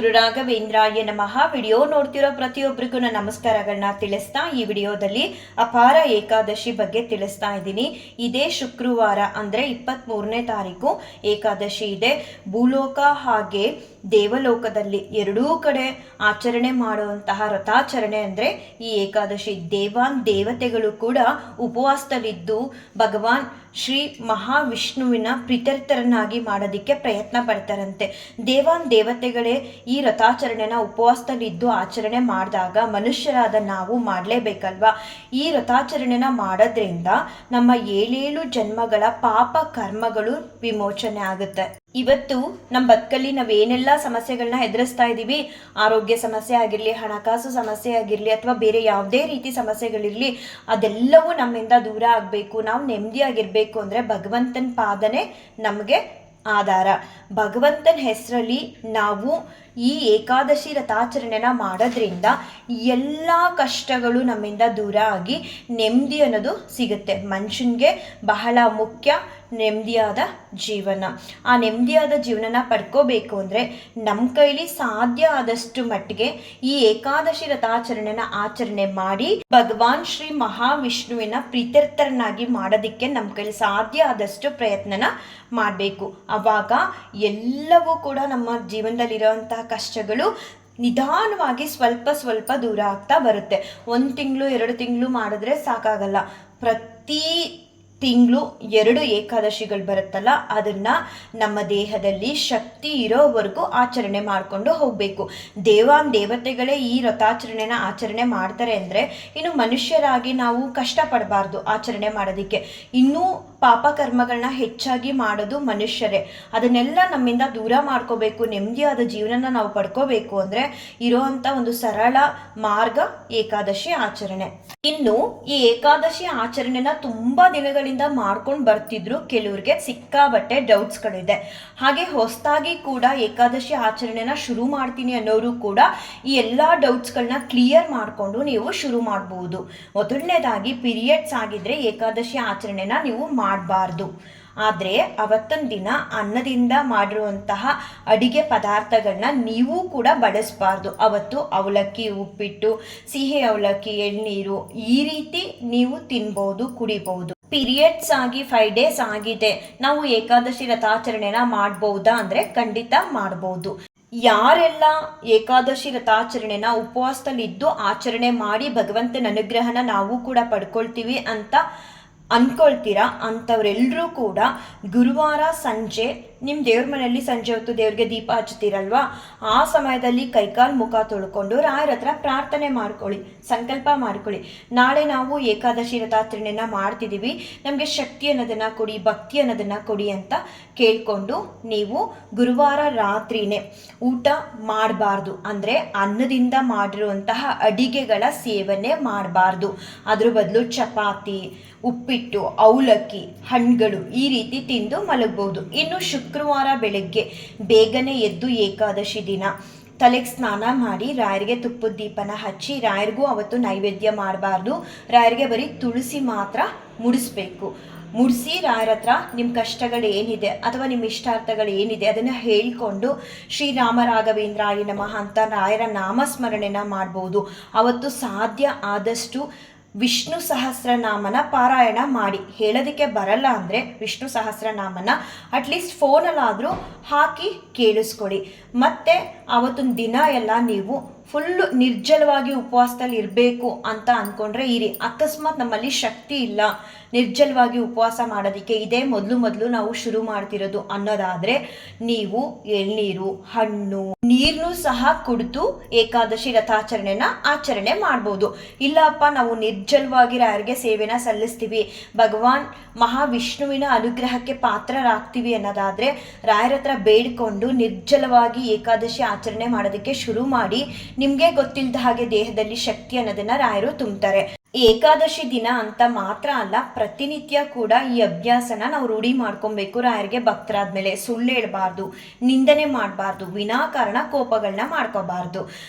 ಗುರು ರಾಘವೇಂದ್ರಾಯ ನಮಃ. ವಿಡಿಯೋ ನೋಡ್ತಿರೋ ಪ್ರತಿಯೊಬ್ಬರಿಗೂ ನಾನು ನಮಸ್ಕಾರಗಳನ್ನ ತಿಳಿಸ್ತಾ ಈ ವಿಡಿಯೋದಲ್ಲಿ ಅಪಾರ ಏಕಾದಶಿ ಬಗ್ಗೆ ತಿಳಿಸ್ತಾ ಇದ್ದೀನಿ. ಇದೇ ಶುಕ್ರವಾರ ಅಂದರೆ 23ನೇ ತಾರೀಕು ಏಕಾದಶಿ ಇದೆ. ಭೂಲೋಕ ಹಾಗೆ ದೇವಲೋಕದಲ್ಲಿ ಎರಡೂ ಕಡೆ ಆಚರಣೆ ಮಾಡುವಂತಹ ವ್ರತಾಚರಣೆ ಅಂದರೆ ಈ ಏಕಾದಶಿ. ದೇವತೆಗಳು ಕೂಡ ಉಪವಾಸದಲ್ಲಿದ್ದು ಭಗವಾನ್ ಶ್ರೀ ಮಹಾವಿಷ್ಣುವಿನ ಪ್ರೀತ್ಯರ್ಥರನ್ನಾಗಿ ಮಾಡೋದಕ್ಕೆ ಪ್ರಯತ್ನ ಪಡ್ತಾರಂತೆ. ದೇವತೆಗಳೇ ಈ ವ್ರತಾಚರಣೆನ ಉಪವಾಸದಲ್ಲಿದ್ದು ಆಚರಣೆ ಮಾಡಿದಾಗ ಮನುಷ್ಯರಾದ ನಾವು ಮಾಡಲೇಬೇಕಲ್ವಾ. ಈ ವ್ರತಾಚರಣೆನ ಮಾಡೋದ್ರಿಂದ ನಮ್ಮ 7 ಜನ್ಮಗಳ ಪಾಪ ಕರ್ಮಗಳು ವಿಮೋಚನೆ ಆಗುತ್ತೆ. ಇವತ್ತು ನಮ್ಮ ಬದುಕಲ್ಲಿ ನಾವೇನೆಲ್ಲ ಸಮಸ್ಯೆಗಳನ್ನ ಎದುರಿಸ್ತಾ ಇದ್ದೀವಿ, ಆರೋಗ್ಯ ಸಮಸ್ಯೆ ಆಗಿರಲಿ, ಹಣಕಾಸು ಸಮಸ್ಯೆ ಆಗಿರಲಿ, ಅಥವಾ ಬೇರೆ ಯಾವುದೇ ರೀತಿ ಸಮಸ್ಯೆಗಳಿರಲಿ, ಅದೆಲ್ಲವೂ ನಮ್ಮಿಂದ ದೂರ ಆಗಬೇಕು, ನಾವು ನೆಮ್ಮದಿಯಾಗಿರ್ಬೇಕು ಅಂದರೆ ಭಗವಂತನ ಪಾದನೆ ನಮಗೆ ಆಧಾರ. ಭಗವಂತನ ಹೆಸರಲ್ಲಿ ನಾವು ಈ ಏಕಾದಶಿ ವ್ರತಾಚರಣೆನ ಮಾಡೋದ್ರಿಂದ ಎಲ್ಲ ಕಷ್ಟಗಳು ನಮ್ಮಿಂದ ದೂರ ಆಗಿ ನೆಮ್ಮದಿ ಅನ್ನೋದು ಸಿಗುತ್ತೆ. ಮನುಷ್ಯನಿಗೆ ಬಹಳ ಮುಖ್ಯ ನೆಮ್ಮದಿಯಾದ ಜೀವನ. ಆ ನೆಮ್ಮದಿಯಾದ ಜೀವನನ ಪಡ್ಕೋಬೇಕು ಅಂದರೆ ನಮ್ಮ ಕೈಲಿ ಸಾಧ್ಯ ಆದಷ್ಟು ಮಟ್ಟಿಗೆ ಈ ಏಕಾದಶಿ ವ್ರತಾಚರಣೆನ ಆಚರಣೆ ಮಾಡಿ ಭಗವಾನ್ ಶ್ರೀ ಮಹಾವಿಷ್ಣುವಿನ ಪ್ರೀತ್ಯರ್ಥರನ್ನಾಗಿ ಮಾಡೋದಕ್ಕೆ ನಮ್ಮ ಕೈಲಿ ಸಾಧ್ಯ ಆದಷ್ಟು ಪ್ರಯತ್ನನ ಮಾಡಬೇಕು. ಆವಾಗ ಎಲ್ಲವೂ ಕೂಡ ನಮ್ಮ ಜೀವನದಲ್ಲಿರೋಂತಹ ಕಷ್ಟಗಳು ನಿಧಾನವಾಗಿ ಸ್ವಲ್ಪ ದೂರ ಆಗ್ತಾ ಬರುತ್ತೆ. 1 ತಿಂಗಳು 2 ತಿಂಗಳು ಮಾಡಿದ್ರೆ ಸಾಕಾಗಲ್ಲ. ಪ್ರತಿ ತಿಂಗಳು 2 ಏಕಾದಶಿಗಳು ಬರುತ್ತಲ್ಲ, ಅದನ್ನ ನಮ್ಮ ದೇಹದಲ್ಲಿ ಶಕ್ತಿ ಇರೋವರೆಗೂ ಆಚರಣೆ ಮಾಡಿಕೊಂಡು ಹೋಗಬೇಕು. ದೇವತೆಗಳೇ ಈ ವ್ರತಾಚರಣೆನ ಆಚರಣೆ ಮಾಡ್ತಾರೆ ಅಂದರೆ ಇನ್ನು ಮನುಷ್ಯರಾಗಿ ನಾವು ಕಷ್ಟಪಡಬಾರ್ದು ಆಚರಣೆ ಮಾಡೋದಕ್ಕೆ. ಇನ್ನೂ ಪಾಪ ಕರ್ಮಗಳನ್ನ ಹೆಚ್ಚಾಗಿ ಮಾಡೋದು ಮನುಷ್ಯರೇ. ಅದನ್ನೆಲ್ಲ ನಮ್ಮಿಂದ ದೂರ ಮಾಡ್ಕೋಬೇಕು, ನೆಮ್ಮದಿಯಾದ ಜೀವನನ ನಾವು ಪಡ್ಕೋಬೇಕು ಅಂದರೆ ಇರೋವಂಥ ಒಂದು ಸರಳ ಮಾರ್ಗ ಏಕಾದಶಿ ಆಚರಣೆ. ಇನ್ನು ಈ ಏಕಾದಶಿ ಆಚರಣೆನ ತುಂಬಾ ದಿನಗಳಿಂದ ಮಾಡ್ಕೊಂಡು ಬರ್ತಿದ್ರು. ಕೆಲವ್ರಿಗೆ ಸಿಕ್ಕಾಬಟ್ಟೆ ಡೌಟ್ಸ್ಗಳಿದೆ. ಹಾಗೆ ಹೊಸದಾಗಿ ಕೂಡ ಏಕಾದಶಿ ಆಚರಣೆನ ಶುರು ಮಾಡ್ತೀನಿ ಅನ್ನೋರು ಕೂಡ ಈ ಎಲ್ಲ ಡೌಟ್ಸ್ಗಳನ್ನ ಕ್ಲಿಯರ್ ಮಾಡಿಕೊಂಡು ನೀವು ಶುರು ಮಾಡಬಹುದು. ಮೊದಲನೇದಾಗಿ ಪೀರಿಯಡ್ಸ್ ಆಗಿದ್ರೆ ಏಕಾದಶಿ ಆಚರಣೆನ ನೀವು ಮಾಡಬಾರ್ದು. ಆದರೆ ಅವತ್ತಿನ ದಿನ ಅನ್ನದಿಂದ ಮಾಡಿರುವಂತಹ ಅಡಿಗೆ ಪದಾರ್ಥಗಳನ್ನ ನೀವು ಕೂಡ ಬಳಸಬಾರ್ದು. ಅವತ್ತು ಅವಲಕ್ಕಿ, ಉಪ್ಪಿಟ್ಟು, ಸಿಹಿ ಅವಲಕ್ಕಿ, ಎಳ್ನೀರು ಈ ರೀತಿ ನೀವು ತಿನ್ಬೋದು, ಕುಡಿಬಹುದು. ಪೀರಿಯಡ್ಸ್ ಆಗಿ 5 ಡೇಸ್ ಆಗಿದೆ, ನಾವು ಏಕಾದಶಿ ವ್ರತಾಚರಣೆನ ಮಾಡ್ಬೋದಾ ಅಂದರೆ ಖಂಡಿತ ಮಾಡ್ಬೋದು. ಯಾರೆಲ್ಲ ಏಕಾದಶಿ ವ್ರತಾಚರಣೆನ ಉಪವಾಸದಲ್ಲಿದ್ದು ಆಚರಣೆ ಮಾಡಿ ಭಗವಂತನ ಅನುಗ್ರಹನ ನಾವು ಕೂಡ ಪಡ್ಕೊಳ್ತೀವಿ ಅಂತ ಅನ್ಕೊಳ್ತೀರಾ ಅಂಥವ್ರೆಲ್ಲರೂ ಕೂಡ ಗುರುವಾರ ಸಂಜೆ ನಿಮ್ಮ ದೇವ್ರ ಮನೆಯಲ್ಲಿ ಸಂಜೆ ಹೊತ್ತು ದೇವ್ರಿಗೆ ದೀಪ ಹಚ್ತೀರಲ್ವಾ, ಆ ಸಮಯದಲ್ಲಿ ಕೈಕಾಲು ಮುಖ ತೊಳ್ಕೊಂಡು ರಾಯರ ಹತ್ರ ಪ್ರಾರ್ಥನೆ ಮಾಡ್ಕೊಳ್ಳಿ, ಸಂಕಲ್ಪ ಮಾಡ್ಕೊಳ್ಳಿ. ನಾಳೆ ನಾವು ಏಕಾದಶಿ ವ್ರತಾಚರಣೆನ ಮಾಡ್ತಿದ್ದೀವಿ, ನಮಗೆ ಶಕ್ತಿ ಅನ್ನೋದನ್ನು ಕೊಡಿ, ಭಕ್ತಿ ಅನ್ನೋದನ್ನು ಕೊಡಿ ಅಂತ ಕೇಳಿಕೊಂಡು ನೀವು ಗುರುವಾರ ರಾತ್ರಿನೇ ಊಟ ಮಾಡಬಾರ್ದು. ಅಂದರೆ ಅನ್ನದಿಂದ ಮಾಡಿರುವಂತಹ ಅಡಿಗೆಗಳ ಸೇವನೆ ಮಾಡಬಾರ್ದು. ಅದ್ರ ಬದಲು ಚಪಾತಿ, ಉಪ್ಪಿಟ್ಟು, ಅವಲಕ್ಕಿ, ಹಣ್ಣುಗಳು ಈ ರೀತಿ ತಿಂದು ಮಲಗಬಹುದು. ಇನ್ನು ಶುಕ್ರವಾರ ಬೆಳಗ್ಗೆ ಬೇಗನೆ ಎದ್ದು ಏಕಾದಶಿ ದಿನ ತಲೆಗೆ ಸ್ನಾನ ಮಾಡಿ ರಾಯರಿಗೆ ತುಪ್ಪದ ದೀಪನ ಹಚ್ಚಿ, ರಾಯರಿಗೂ ಅವತ್ತು ನೈವೇದ್ಯ ಮಾಡಬಾರ್ದು. ರಾಯರಿಗೆ ಬರೀ ತುಳಸಿ ಮಾತ್ರ ಮುಡಿಸ್ಬೇಕು. ಮುಡಿಸಿ ರಾಯರ ಹತ್ರ ನಿಮ್ಮ ಕಷ್ಟಗಳು ಏನಿದೆ ಅಥವಾ ನಿಮ್ಮ ಇಷ್ಟಾರ್ಥಗಳು ಏನಿದೆ ಅದನ್ನು ಹೇಳಿಕೊಂಡು ಶ್ರೀರಾಮ ರಾಘವೇಂದ್ರಾಯ ನಮಃ ಅಂತ ರಾಯರ ನಾಮಸ್ಮರಣೆನ ಮಾಡ್ಬೋದು. ಅವತ್ತು ಸಾಧ್ಯ ಆದಷ್ಟು ವಿಷ್ಣು ಸಹಸ್ರನಾಮನ ಪಾರಾಯಣ ಮಾಡಿ. ಹೇಳೋದಕ್ಕೆ ಬರಲ್ಲ ಅಂದರೆ ವಿಷ್ಣು ಸಹಸ್ರನಾಮನ ಅಟ್ಲೀಸ್ಟ್ ಫೋನಲ್ಲಾದರೂ ಹಾಕಿ ಕೇಳಿಸ್ಕೊಳ್ಳಿ. ಮತ್ತು ಆವತ್ತಿನ ದಿನ ಎಲ್ಲ ನೀವು ಫುಲ್ಲು ನಿರ್ಜಲವಾಗಿ ಉಪವಾಸದಲ್ಲಿ ಇರಬೇಕು ಅಂತ ಅಂದ್ಕೊಂಡ್ರೆ ಇರಿ. ಅಕಸ್ಮಾತ್ ನಮ್ಮಲ್ಲಿ ಶಕ್ತಿ ಇಲ್ಲ ನಿರ್ಜಲವಾಗಿ ಉಪವಾಸ ಮಾಡೋದಕ್ಕೆ, ಇದೇ ಮೊದಲು ನಾವು ಶುರು ಮಾಡ್ತಿರೋದು ಅನ್ನೋದಾದರೆ ನೀವು ಎಳ್ನೀರು, ಹಣ್ಣು, ನೀರನ್ನು ಸಹ ಕುಡಿದು ಏಕಾದಶಿ ವ್ರತಾಚರಣೆನ ಆಚರಣೆ ಮಾಡ್ಬೋದು. ಇಲ್ಲಪ್ಪ ನಾವು ನಿರ್ಜಲವಾಗಿ ರಾಯರಿಗೆ ಸೇವೆನ ಸಲ್ಲಿಸ್ತೀವಿ, ಭಗವಾನ್ ಮಹಾವಿಷ್ಣುವಿನ ಅನುಗ್ರಹಕ್ಕೆ ಪಾತ್ರರಾಗ್ತೀವಿ ಅನ್ನೋದಾದರೆ ರಾಯರ ಹತ್ರ ಬೇಡಿಕೊಂಡು ನಿರ್ಜಲವಾಗಿ ಏಕಾದಶಿ ಆಚರಣೆ ಮಾಡೋದಕ್ಕೆ ಶುರು ಮಾಡಿ. ನಿಮಗೆ ಗೊತ್ತಿಲ್ಲದ ಹಾಗೆ ದೇಹದಲ್ಲಿ ಶಕ್ತಿ ಅನ್ನೋದನ್ನ ರಾಯರು ತುಂಬ್ತಾರೆ. ಏಕಾದಶಿ ದಿನ ಅಂತ ಮಾತ್ರ ಅಲ್ಲ, ಪ್ರತಿನಿತ್ಯ ಕೂಡ ಈ ಅಭ್ಯಾಸನ ನಾವು ರೂಢಿ ಮಾಡ್ಕೊಬೇಕು. ರಾಯರಿಗೆ ಭಕ್ತರಾದ್ಮೇಲೆ ಸುಳ್ಳು ಹೇಳ್ಬಾರ್ದು, ನಿಂದನೆ ಮಾಡಬಾರ್ದು, ವಿನಾಕಾರಣ ಕೋಪಗಳನ್ನ ಮಾಡ್ಕೋಬಾರ್ದು.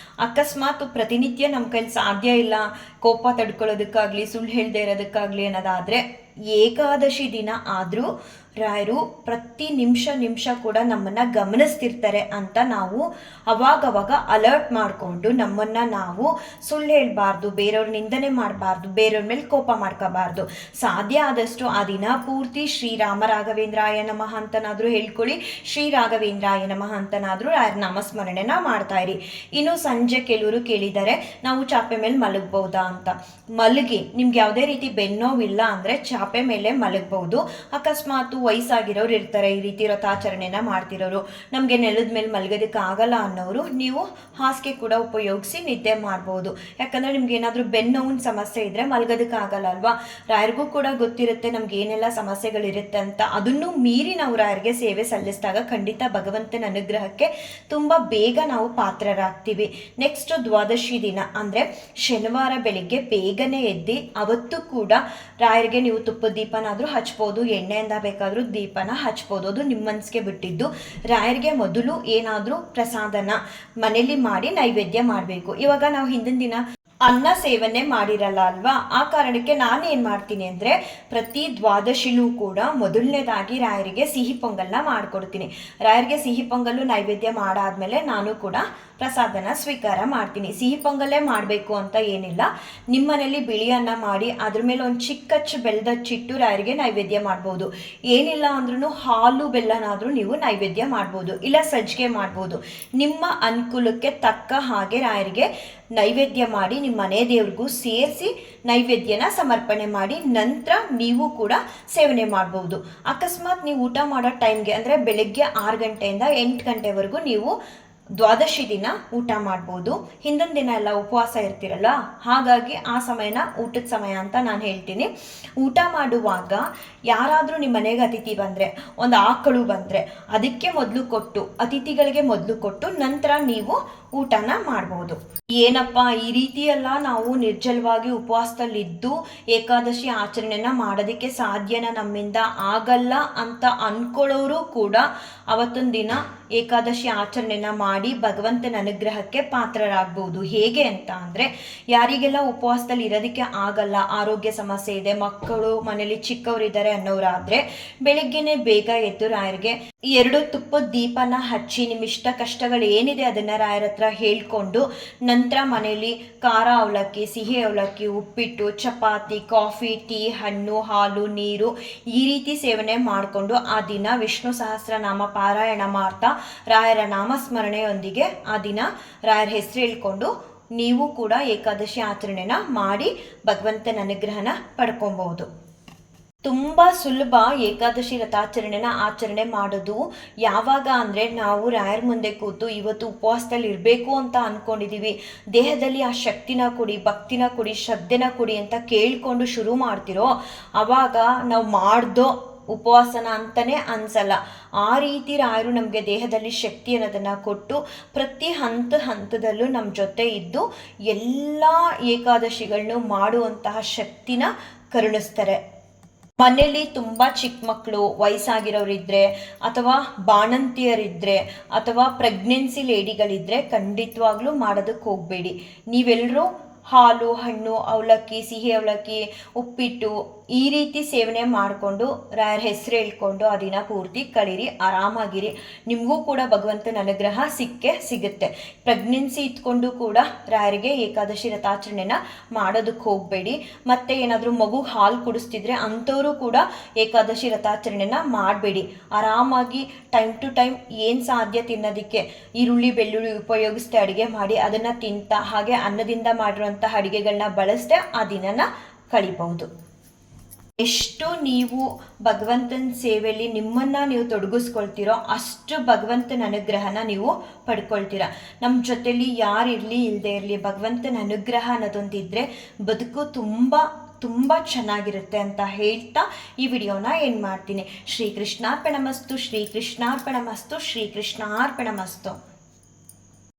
ಅಕಸ್ಮಾತ್ ಪ್ರತಿನಿತ್ಯ ನಮ್ಮ ಕೈಲಿ ಸಾಧ್ಯ ಇಲ್ಲ ಕೋಪ ತಡ್ಕೊಳ್ಳೋದಕ್ಕಾಗ್ಲಿ, ಸುಳ್ಳು ಹೇಳದೆ ಇರೋದಕ್ಕಾಗ್ಲಿ ಅನ್ನೋದಾದರೆ ಏಕಾದಶಿ ದಿನ ಆದರೂ ರಾಯರು ಪ್ರತಿ ನಿಮಿಷ ಕೂಡ ನಮ್ಮನ್ನು ಗಮನಿಸ್ತಿರ್ತಾರೆ ಅಂತ ನಾವು ಅವಾಗವಾಗ ಅಲರ್ಟ್ ಮಾಡಿಕೊಂಡು ನಮ್ಮನ್ನು ನಾವು ಸುಳ್ಳು ಹೇಳಬಾರ್ದು, ಬೇರೆಯವ್ರ ನಿಂದನೆ ಮಾಡಬಾರ್ದು, ಬೇರೆಯವ್ರ ಮೇಲೆ ಕೋಪ ಮಾಡ್ಕೋಬಾರ್ದು. ಸಾಧ್ಯ ಆದಷ್ಟು ಆ ದಿನ ಪೂರ್ತಿ ಶ್ರೀರಾಮ ರಾಘವೇಂದ್ರಾಯ ನಮಃ ಅಂತನಾದರೂ ಹೇಳ್ಕೊಳ್ಳಿ, ಶ್ರೀ ರಾಘವೇಂದ್ರಾಯ ನಮಃ ಅಂತನಾದರೂ ರಾಯರ ನಾಮಸ್ಮರಣೆನ ಮಾಡ್ತಾ ಇರಿ. ಇನ್ನು ಸಂಜೆ ಕೆಲವರು ಕೇಳಿದ್ದಾರೆ ನಾವು ಚಾಪೆ ಮೇಲೆ ಮಲಗಬಹುದಾ ಅಂತ. ಮಲಗಿ, ನಿಮ್ಗೆ ಯಾವುದೇ ರೀತಿ ಬೆನ್ನೋವಿಲ್ಲ ಅಂದರೆ ಚಾಪೆ ಮೇಲೆ ಮಲಗಬಹುದು. ಅಕಸ್ಮಾತ್ ವಯಸ್ಸಾಗಿರೋರು ಇರ್ತಾರೆ, ಈ ರೀತಿ ವ್ರತಾಚರಣೆನ ಮಾಡ್ತಿರೋರು, ನಮಗೆ ನೆಲದ ಮೇಲೆ ಮಲಗೋದಕ್ಕೆ ಆಗಲ್ಲ ಅನ್ನೋರು ನೀವು ಹಾಸಿಗೆ ಕೂಡ ಉಪಯೋಗಿಸಿ ನಿದ್ದೆ ಮಾಡ್ಬೋದು. ಯಾಕಂದರೆ ನಿಮ್ಗೆ ಏನಾದರೂ ಬೆನ್ನೋವಿನ ಸಮಸ್ಯೆ ಇದ್ದರೆ ಮಲಗೋದಕ್ಕೆ ಆಗಲ್ಲ ಅಲ್ವಾ. ರಾಯರಿಗೂ ಕೂಡ ಗೊತ್ತಿರುತ್ತೆ ನಮ್ಗೆ ಏನೆಲ್ಲ ಸಮಸ್ಯೆಗಳಿರುತ್ತೆ ಅಂತ. ಅದನ್ನು ಮೀರಿ ನಾವು ರಾಯರಿಗೆ ಸೇವೆ ಸಲ್ಲಿಸಿದಾಗ ಖಂಡಿತ ಭಗವಂತನ ಅನುಗ್ರಹಕ್ಕೆ ತುಂಬ ಬೇಗ ನಾವು ಪಾತ್ರರಾಗ್ತೀವಿ. ನೆಕ್ಸ್ಟ್ ದ್ವಾದಶಿ ದಿನ ಅಂದರೆ ಶನಿವಾರ ಬೆಳಿಗ್ಗೆ ಬೇಗನೆ ಎದ್ದು ಅವತ್ತು ಕೂಡ ರಾಯರಿಗೆ ನೀವು ತುಪ್ಪದ ದೀಪನಾದರೂ ಹಚ್ಬೋದು, ಎಣ್ಣೆಯಿಂದ ಬೇಕಾದರೂ ದೀಪನ ಹಚ್ಬೋದು, ಅದು ನಿಮ್ಮ ಮನಸ್ಸಿಗೆ ಬಿಟ್ಟಿದ್ದು. ರಾಯರಿಗೆ ಮೊದಲು ಏನಾದರೂ ಪ್ರಸಾದನ ಮನೇಲಿ ಮಾಡಿ ನೈವೇದ್ಯ ಮಾಡಬೇಕು. ಇವಾಗ ನಾವು ಹಿಂದಿನ ದಿನ ಅನ್ನ ಸೇವನೆ ಮಾಡಿರಲ್ಲ ಅಲ್ವಾ, ಆ ಕಾರಣಕ್ಕೆ ನಾನು ಏನು ಮಾಡ್ತೀನಿ ಅಂದರೆ ಪ್ರತಿ ದ್ವಾದಶಿಲೂ ಕೂಡ ಮೊದಲನೇದಾಗಿ ರಾಯರಿಗೆ ಸಿಹಿ ಪೊಂಗಲ್ನ ಮಾಡಿಕೊಡ್ತೀನಿ. ರಾಯರಿಗೆ ಸಿಹಿ ಪೊಂಗಲ್ಲು ನೈವೇದ್ಯ ಮಾಡಾದ್ಮೇಲೆ ನಾನು ಕೂಡ ಪ್ರಸಾದನ ಸ್ವೀಕಾರ ಮಾಡ್ತೀನಿ. ಸಿಹಿ ಪೊಂಗಲ್ಲೇ ಮಾಡಬೇಕು ಅಂತ ಏನಿಲ್ಲ, ನಿಮ್ಮ ಮನೇಲಿ ಬಿಳಿ ಅನ್ನ ಮಾಡಿ ಅದ್ರ ಮೇಲೆ ಒಂದು ಚಿಕ್ಕಚ್ಚು ಬೆಲ್ಲದಚ್ಚಿಟ್ಟು ರಾಯರಿಗೆ ನೈವೇದ್ಯ ಮಾಡ್ಬೋದು. ಏನಿಲ್ಲ ಅಂದ್ರೂ ಹಾಲು ಬೆಲ್ಲನಾದರೂ ನೀವು ನೈವೇದ್ಯ ಮಾಡ್ಬೋದು, ಇಲ್ಲ ಸಜ್ಜಿಗೆ ಮಾಡ್ಬೋದು. ನಿಮ್ಮ ಅನುಕೂಲಕ್ಕೆ ತಕ್ಕ ಹಾಗೆ ರಾಯರಿಗೆ ನೈವೇದ್ಯ ಮಾಡಿ ನಿಮ್ಮ ಮನೆ ದೇವ್ರಿಗೂ ಸೇರಿಸಿ ನೈವೇದ್ಯನ ಸಮರ್ಪಣೆ ಮಾಡಿ ನಂತರ ನೀವು ಕೂಡ ಸೇವನೆ ಮಾಡ್ಬೋದು. ಅಕಸ್ಮಾತ್ ನೀವು ಊಟ ಮಾಡೋ ಟೈಮ್ಗೆ ಅಂದರೆ ಬೆಳಗ್ಗೆ 6 ಗಂಟೆಯಿಂದ 8 ಗಂಟೆವರೆಗೂ ನೀವು ದ್ವಾದಶಿ ದಿನ ಊಟ ಮಾಡ್ಬೋದು. ಹಿಂದಿನ ದಿನ ಎಲ್ಲ ಉಪವಾಸ ಇರ್ತಿರಲ್ಲ, ಹಾಗಾಗಿ ಆ ಸಮಯನ ಊಟದ ಸಮಯ ಅಂತ ನಾನು ಹೇಳ್ತೀನಿ. ಊಟ ಮಾಡುವಾಗ ಯಾರಾದರೂ ನಿಮ್ಮ ಮನೆಗೆ ಅತಿಥಿ ಬಂದರೆ, ಒಂದು ಆಕಳು ಬಂದರೆ ಅದಕ್ಕೆ ಮೊದಲು ಕೊಟ್ಟು, ಅತಿಥಿಗಳಿಗೆ ಮೊದಲು ಕೊಟ್ಟು ನಂತರ ನೀವು ಊಟನ ಮಾಡ್ಬೋದು. ಏನಪ್ಪ ಈ ರೀತಿಯೆಲ್ಲ ನಾವು ನಿರ್ಜಲವಾಗಿ ಉಪವಾಸದಲ್ಲಿದ್ದು ಏಕಾದಶಿ ಆಚರಣೆನ ಮಾಡೋದಕ್ಕೆ ಸಾಧ್ಯನ ನಮ್ಮಿಂದ ಆಗಲ್ಲ ಅಂತ ಅಂದ್ಕೊಳ್ಳೋರು ಕೂಡ ಅವತ್ತೊಂದು ದಿನ ಏಕಾದಶಿ ಆಚರಣೆನ ಮಾಡಿ ಭಗವಂತನ ಅನುಗ್ರಹಕ್ಕೆ ಪಾತ್ರರಾಗ್ಬೋದು. ಹೇಗೆ ಅಂತ ಅಂದರೆ, ಯಾರಿಗೆಲ್ಲ ಉಪವಾಸದಲ್ಲಿ ಇರೋದಕ್ಕೆ ಆಗಲ್ಲ, ಆರೋಗ್ಯ ಸಮಸ್ಯೆ ಇದೆ, ಮಕ್ಕಳು ಮನೇಲಿ ಚಿಕ್ಕವರಿದ್ದಾರೆ ಅನ್ನೋರಾದರೆ ಬೆಳಿಗ್ಗೆನೆ ಬೇಗ ಎದ್ದು ರಾಯರಿಗೆ 2 ತುಪ್ಪದ ದೀಪನ ಹಚ್ಚಿ ನಿಮ್ಮ ಇಷ್ಟ ಕಷ್ಟಗಳು ಏನಿದೆ ಅದನ್ನು ರಾಯರ ಹತ್ರ ಹೇಳ್ಕೊಂಡು ನಂತರ ಮನೆಯಲ್ಲಿ ಖಾರ ಅವಲಕ್ಕಿ, ಸಿಹಿ ಅವಲಕ್ಕಿ, ಉಪ್ಪಿಟ್ಟು, ಚಪಾತಿ, ಕಾಫಿ, ಟೀ, ಹಣ್ಣು, ಹಾಲು, ನೀರು ಈ ರೀತಿ ಸೇವನೆ ಮಾಡಿಕೊಂಡು ಆ ದಿನ ವಿಷ್ಣು ಸಹಸ್ರನಾಮ ಪಾರಾಯಣ ಮಾಡ್ತಾ ರಾಯರ ನಾಮಸ್ಮರಣೆಯೊಂದಿಗೆ ಆ ದಿನ ರಾಯರ ಹೆಸರು ಹೇಳ್ಕೊಂಡು ನೀವು ಕೂಡ ಏಕಾದಶಿ ಆಚರಣೆನ ಮಾಡಿ ಭಗವಂತನ ಅನುಗ್ರಹನ ಪಡ್ಕೊಬಹುದು. ತುಂಬ ಸುಲಭ ಏಕಾದಶಿ ವ್ರತಾಚರಣೆನ ಆಚರಣೆ ಮಾಡೋದು. ಯಾವಾಗ ಅಂದರೆ ನಾವು ರಾಯರ ಮುಂದೆ ಕೂತು ಇವತ್ತು ಉಪವಾಸದಲ್ಲಿ ಇರಬೇಕು ಅಂತ ಅಂದ್ಕೊಂಡಿದ್ದೀವಿ, ದೇಹದಲ್ಲಿ ಆ ಶಕ್ತಿನ ಕೊಡಿ, ಭಕ್ತಿನ ಕೊಡಿ, ಶ್ರದ್ಧೆನ ಕೊಡಿ ಅಂತ ಕೇಳಿಕೊಂಡು ಶುರು ಮಾಡ್ತಿರೋ ಆವಾಗ ನಾವು ಮಾಡ್ದೋ ಉಪವಾಸನ ಅಂತಲೇ ಅನಿಸಲ್ಲ. ಆ ರೀತಿ ರಾಯರು ನಮಗೆ ದೇಹದಲ್ಲಿ ಶಕ್ತಿ ಅನ್ನೋದನ್ನು ಕೊಟ್ಟು ಪ್ರತಿ ಹಂತದಲ್ಲೂ ನಮ್ಮ ಜೊತೆ ಇದ್ದು ಎಲ್ಲ ಏಕಾದಶಿಗಳನ್ನು ಮಾಡುವಂತಹ ಶಕ್ತಿನ ಕರುಣಿಸ್ತಾರೆ. ಮನೇಲಿ ತುಂಬ ಚಿಕ್ಕ ಮಕ್ಕಳು, ವಯಸ್ಸಾಗಿರೋರಿದ್ದರೆ ಅಥವಾ ಬಾಣಂತಿಯರಿದ್ದರೆ ಅಥವಾ ಪ್ರೆಗ್ನೆನ್ಸಿ ಲೇಡಿಗಳಿದ್ದರೆ ಖಂಡಿತವಾಗ್ಲೂ ಮಾಡೋದಕ್ಕೆ ಹೋಗಬೇಡಿ. ನೀವೆಲ್ಲರೂ ಹಾಲು, ಹಣ್ಣು, ಅವಲಕ್ಕಿ, ಸಿಹಿ ಅವಲಕ್ಕಿ, ಉಪ್ಪಿಟ್ಟು ಈ ರೀತಿ ಸೇವನೆ ಮಾಡಿಕೊಂಡು ರಾಯರ ಹೆಸರು ಹೇಳ್ಕೊಂಡು ಆ ದಿನ ಪೂರ್ತಿ ಕಳೀರಿ, ಆರಾಮಾಗಿರಿ. ನಿಮಗೂ ಕೂಡ ಭಗವಂತನ ಅನುಗ್ರಹ ಸಿಗುತ್ತೆ. ಪ್ರೆಗ್ನೆನ್ಸಿ ಇಟ್ಕೊಂಡು ಕೂಡ ರಾಯರಿಗೆ ಏಕಾದಶಿ ವ್ರತಾಚರಣೆನ ಮಾಡೋದಕ್ಕೆ ಹೋಗಬೇಡಿ. ಮತ್ತು ಏನಾದರೂ ಮಗು ಹಾಲು ಕುಡಿಸ್ತಿದ್ರೆ ಅಂಥವರು ಕೂಡ ಏಕಾದಶಿ ವ್ರತಾಚರಣೆನ ಮಾಡಬೇಡಿ. ಆರಾಮಾಗಿ ಟೈಮ್ ಟು ಟೈಮ್ ಏನು ಸಾಧ್ಯ ತಿನ್ನೋದಕ್ಕೆ ಈರುಳ್ಳಿ ಬೆಳ್ಳುಳ್ಳಿ ಉಪಯೋಗಿಸ್ದೆ ಅಡುಗೆ ಮಾಡಿ ಅದನ್ನು ತಿಂತಾ, ಹಾಗೆ ಅನ್ನದಿಂದ ಮಾಡಿರುವಂತಹ ಅಡುಗೆಗಳನ್ನ ಬಳಸದೆ ಆ ದಿನನ ಕಳಿಬಹುದು. ಎಷ್ಟು ನೀವು ಭಗವಂತನ ಸೇವೆಯಲ್ಲಿ ನಿಮ್ಮನ್ನು ನೀವು ತೊಡಗಿಸ್ಕೊಳ್ತೀರೋ ಅಷ್ಟು ಭಗವಂತನ ಅನುಗ್ರಹನ ನೀವು ಪಡ್ಕೊಳ್ತೀರ. ನಮ್ಮ ಜೊತೆಲಿ ಯಾರು ಇರಲಿ ಇಲ್ಲದೆ ಇರಲಿ ಭಗವಂತನ ಅನುಗ್ರಹ ಅನ್ನೋದೊಂದಿದ್ರೆ ಬದುಕು ತುಂಬ ಚೆನ್ನಾಗಿರುತ್ತೆ ಅಂತ ಹೇಳ್ತಾ ಈ ವಿಡಿಯೋನ ಏನು ಮಾಡ್ತೀನಿ. ಶ್ರೀಕೃಷ್ಣಾರ್ಪಣಮಸ್ತು, ಶ್ರೀಕೃಷ್ಣಾರ್ಪಣಮಸ್ತು, ಶ್ರೀಕೃಷ್ಣಾರ್ಪಣಮಸ್ತು.